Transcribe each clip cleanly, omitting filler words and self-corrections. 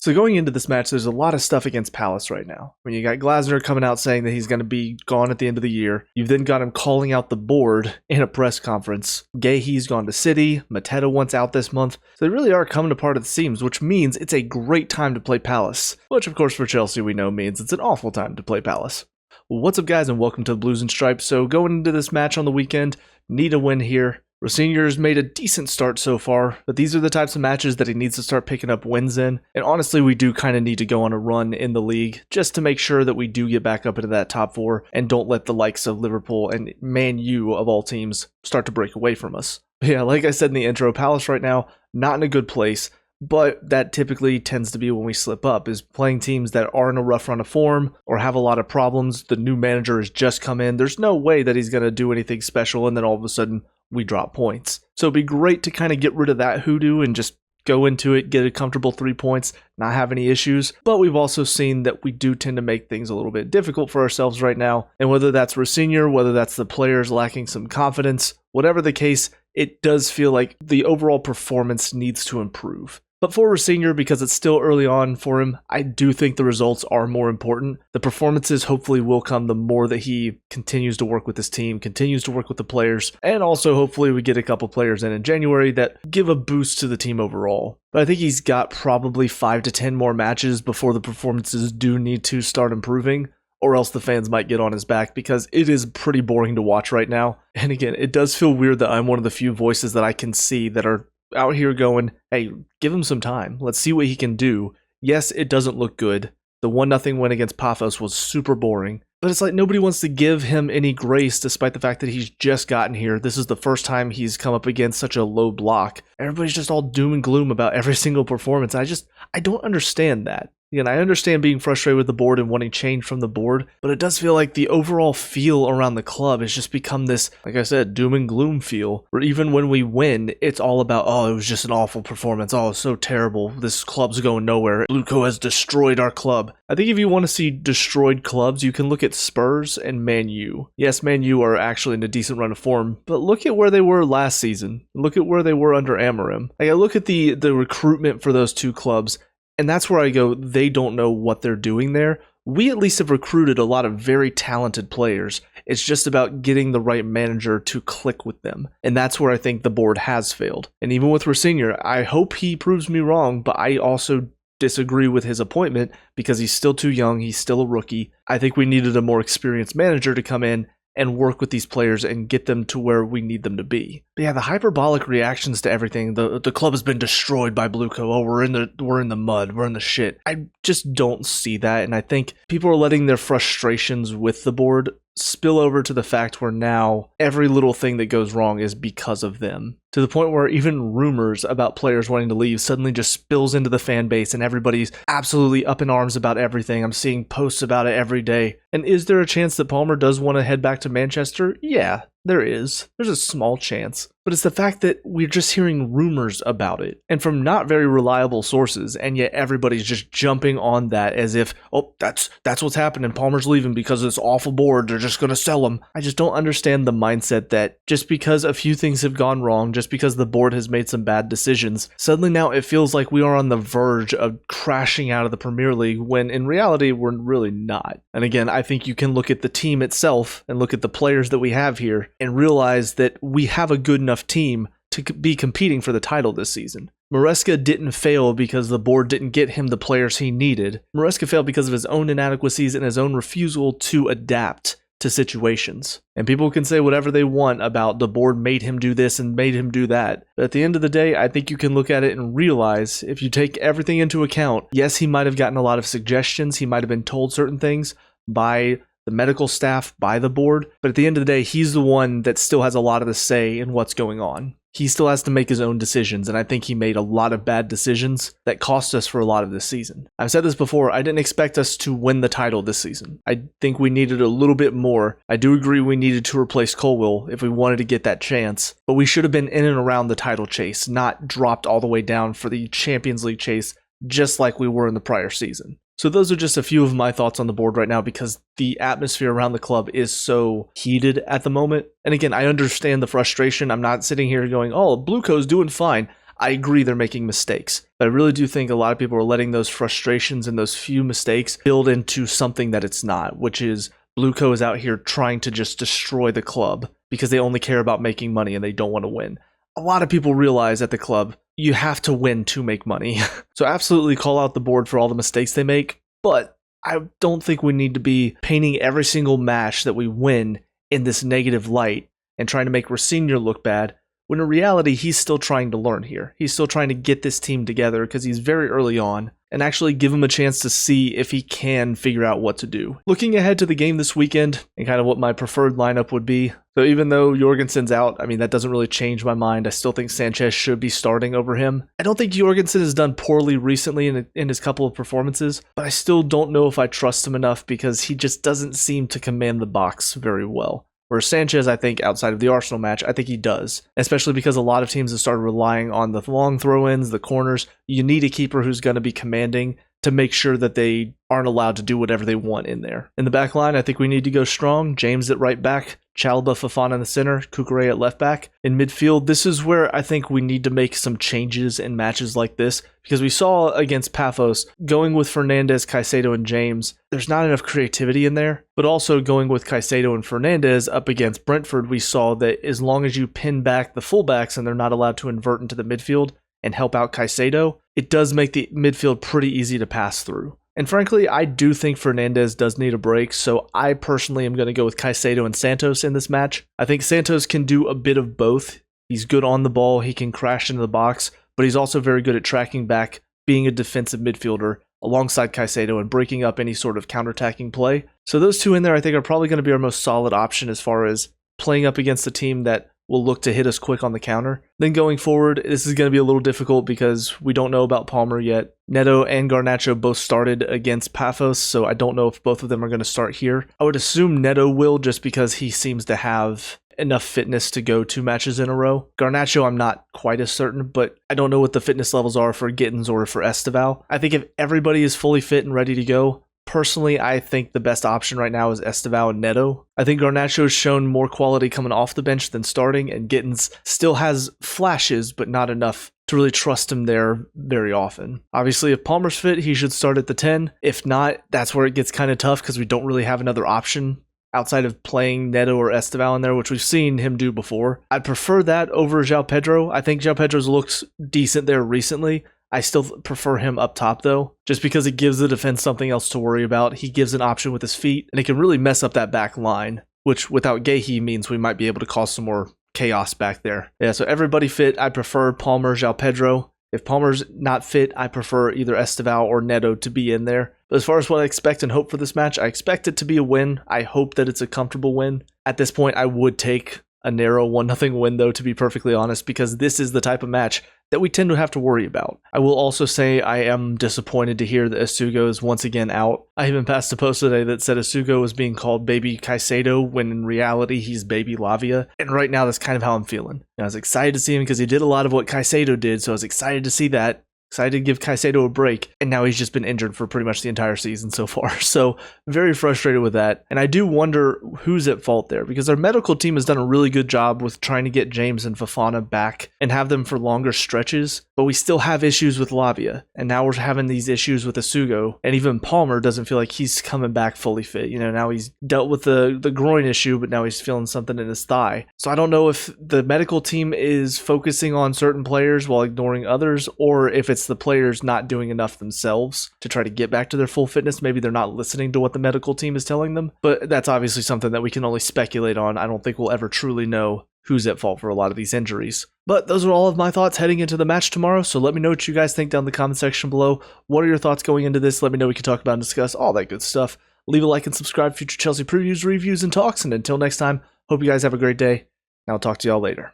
So going into this match, there's a lot of stuff against Palace right now. When you got Glasner coming out saying that he's going to be gone at the end of the year. You've then got him calling out the board in a press conference. Gahey's gone to City. Mateta wants out this month. So they really are coming apart at the seams, which means it's a great time to play Palace. Which, of course, for Chelsea, we know means it's an awful time to play Palace. What's up, guys, and welcome to the Blues and Stripes. So going into this match on the weekend, need a win here. Rosenior has made a decent start so far, but these are the types of matches that he needs to start picking up wins in. And honestly, we do kind of need to go on a run in the league just to make sure that we do get back up into that top four and don't let the likes of Liverpool and Man U of all teams start to break away from us. But yeah, like I said in the intro, Palace right now, not in a good place. But that typically tends to be when we slip up, is playing teams that are in a rough run of form or have a lot of problems. The new manager has just come in. There's no way that he's going to do anything special, and then all of a sudden we drop points. So it'd be great to kind of get rid of that hoodoo and just go into it, get a comfortable 3 points, not have any issues. But we've also seen that we do tend to make things a little bit difficult for ourselves right now. And whether that's Rosenior, whether that's the players lacking some confidence, whatever the case, it does feel like the overall performance needs to improve. But for Rosenior, because it's still early on for him, I do think the results are more important. The performances hopefully will come the more that he continues to work with his team, continues to work with the players, and also hopefully we get a couple players in January that give a boost to the team overall. But I think he's got probably 5 to 10 more matches before the performances do need to start improving, or else the fans might get on his back because it is pretty boring to watch right now. And again, it does feel weird that I'm one of the few voices that I can see that are out here going, hey, give him some time. Let's see what he can do. Yes, it doesn't look good. The 1-0 win against Paphos was super boring. But it's like nobody wants to give him any grace despite the fact that he's just gotten here. This is the first time he's come up against such a low block. Everybody's just all doom and gloom about every single performance. I don't understand that. Again, I understand being frustrated with the board and wanting change from the board, but it does feel like the overall feel around the club has just become this, like I said, doom and gloom feel, where even when we win, it's all about, oh, it was just an awful performance. Oh, it's so terrible. This club's going nowhere. Bluco has destroyed our club. I think if you want to see destroyed clubs, you can look at Spurs and Man U. Yes, Man U are actually in a decent run of form, but look at where they were last season. Look at where they were under Amorim. Like, I look at the recruitment for those two clubs, and that's where I go, they don't know what they're doing there. We at least have recruited a lot of very talented players. It's just about getting the right manager to click with them. And that's where I think the board has failed. And even with Rosenior, I hope he proves me wrong, but I also disagree with his appointment because he's still too young. He's still a rookie. I think we needed a more experienced manager to come in and work with these players and get them to where we need them to be. But yeah, the hyperbolic reactions to everything, the club has been destroyed by Bluco. Oh, we're in the mud, we're in the shit. I just don't see that, and I think people are letting their frustrations with the board spill over to the fact where now every little thing that goes wrong is because of them. To the point where even rumors about players wanting to leave suddenly just spills into the fan base and everybody's absolutely up in arms about everything. I'm seeing posts about it every day. And is there a chance that Palmer does want to head back to Manchester? Yeah, there is. There's a small chance. But it's the fact that we're just hearing rumors about it and from not very reliable sources, and yet everybody's just jumping on that as if, oh, that's what's happening. Palmer's leaving because of this awful board. They're just going to sell him. I just don't understand the mindset that just because a few things have gone wrong, just because the board has made some bad decisions, suddenly now it feels like we are on the verge of crashing out of the Premier League when in reality we're really not. And again, I think you can look at the team itself and look at the players that we have here and realize that we have a good enough team to be competing for the title this season. Maresca didn't fail because the board didn't get him the players he needed. Maresca failed because of his own inadequacies and his own refusal to adapt to situations. And people can say whatever they want about the board made him do this and made him do that. But at the end of the day, I think you can look at it and realize if you take everything into account, yes, he might have gotten a lot of suggestions. He might have been told certain things by the medical staff, by the board. But at the end of the day, he's the one that still has a lot of the say in what's going on. He still has to make his own decisions, and I think he made a lot of bad decisions that cost us for a lot of this season. I've said this before, I didn't expect us to win the title this season. I think we needed a little bit more. I do agree we needed to replace Colwill if we wanted to get that chance, but we should have been in and around the title chase, not dropped all the way down for the Champions League chase, just like we were in the prior season. So those are just a few of my thoughts on the board right now because the atmosphere around the club is so heated at the moment. And again, I understand the frustration. I'm not sitting here going, oh, Bluco's doing fine. I agree they're making mistakes. But I really do think a lot of people are letting those frustrations and those few mistakes build into something that it's not, which is Blueco is out here trying to just destroy the club because they only care about making money and they don't want to win. A lot of people realize at the club, you have to win to make money. So absolutely call out the board for all the mistakes they make, but I don't think we need to be painting every single match that we win in this negative light and trying to make Rosenior look bad, when in reality, he's still trying to learn here. He's still trying to get this team together because he's very early on, and actually give him a chance to see if he can figure out what to do. Looking ahead to the game this weekend and kind of what my preferred lineup would be. So even though Jorgensen's out, I mean, that doesn't really change my mind. I still think Sanchez should be starting over him. I don't think Jorgensen has done poorly recently in his couple of performances, but I still don't know if I trust him enough because he just doesn't seem to command the box very well. Whereas Sanchez, I think, outside of the Arsenal match, I think he does. Especially because a lot of teams have started relying on the long throw-ins, the corners. You need a keeper who's going to be commanding to make sure that they aren't allowed to do whatever they want in there. In the back line, I think we need to go strong. James at right back, Chalobah, Fofana in the center, Cucurella at left back. In midfield, this is where I think we need to make some changes in matches like this, because we saw against Paphos, going with Fernandez, Caicedo, and James, there's not enough creativity in there, but also going with Caicedo and Fernandez up against Brentford, we saw that as long as you pin back the fullbacks and they're not allowed to invert into the midfield and help out Caicedo, it does make the midfield pretty easy to pass through. And frankly, I do think Fernandez does need a break, so I personally am going to go with Caicedo and Santos in this match. I think Santos can do a bit of both. He's good on the ball, he can crash into the box, but he's also very good at tracking back, being a defensive midfielder alongside Caicedo and breaking up any sort of counterattacking play. So those two in there I think are probably going to be our most solid option as far as playing up against a team that will look to hit us quick on the counter. Then going forward, this is going to be a little difficult because we don't know about Palmer yet. Neto and Garnacho both started against Paphos, so I don't know if both of them are going to start here. I would assume Neto will, just because he seems to have enough fitness to go 2 matches in a row. Garnacho, I'm not quite as certain, but I don't know what the fitness levels are for Gittins or for Esteval. I think if everybody is fully fit and ready to go, personally, I think the best option right now is Esteval and Neto. I think Garnacho has shown more quality coming off the bench than starting, and Gittins still has flashes, but not enough to really trust him there very often. Obviously, if Palmer's fit, he should start at the 10. If not, that's where it gets kind of tough because we don't really have another option outside of playing Neto or Esteval in there, which we've seen him do before. I'd prefer that over João Pedro. I think João Pedro's looks decent there recently. I still prefer him up top, though, just because it gives the defense something else to worry about. He gives an option with his feet, and it can really mess up that back line, which without Guehi means we might be able to cause some more chaos back there. Yeah, so everybody fit. I prefer Palmer, João Pedro. If Palmer's not fit, I prefer either Esteval or Neto to be in there. But as far as what I expect and hope for this match, I expect it to be a win. I hope that it's a comfortable win. At this point, I would take a narrow 1-0 win, though, to be perfectly honest, because this is the type of match that we tend to have to worry about. I will also say I am disappointed to hear that Asugo is once again out. I even passed a post today that said Asugo was being called Baby Caicedo, when in reality he's Baby Lavia, and right now that's kind of how I'm feeling. I was excited to see him because he did a lot of what Caicedo did, so I was excited to see that. Excited to give Caicedo a break, and now he's just been injured for pretty much the entire season so far. So very frustrated with that. And I do wonder who's at fault there, because our medical team has done a really good job with trying to get James and Fofana back and have them for longer stretches, but we still have issues with Lavia, and now we're having these issues with Asugo, and even Palmer doesn't feel like he's coming back fully fit. You know, now he's dealt with the groin issue, but now he's feeling something in his thigh. So I don't know if the medical team is focusing on certain players while ignoring others, or if it's the players not doing enough themselves to try to get back to their full fitness. Maybe they're not listening to what the medical team is telling them, but that's obviously something that we can only speculate on. I don't think we'll ever truly know who's at fault for a lot of these injuries. But those are all of my thoughts heading into the match tomorrow, so let me know what you guys think down in the comment section below. What are your thoughts going into this? Let me know, we can talk about and discuss all that good stuff. Leave a like and subscribe for future Chelsea previews, reviews, and talks, and until next time, hope you guys have a great day, and I'll talk to y'all later.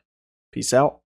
Peace out.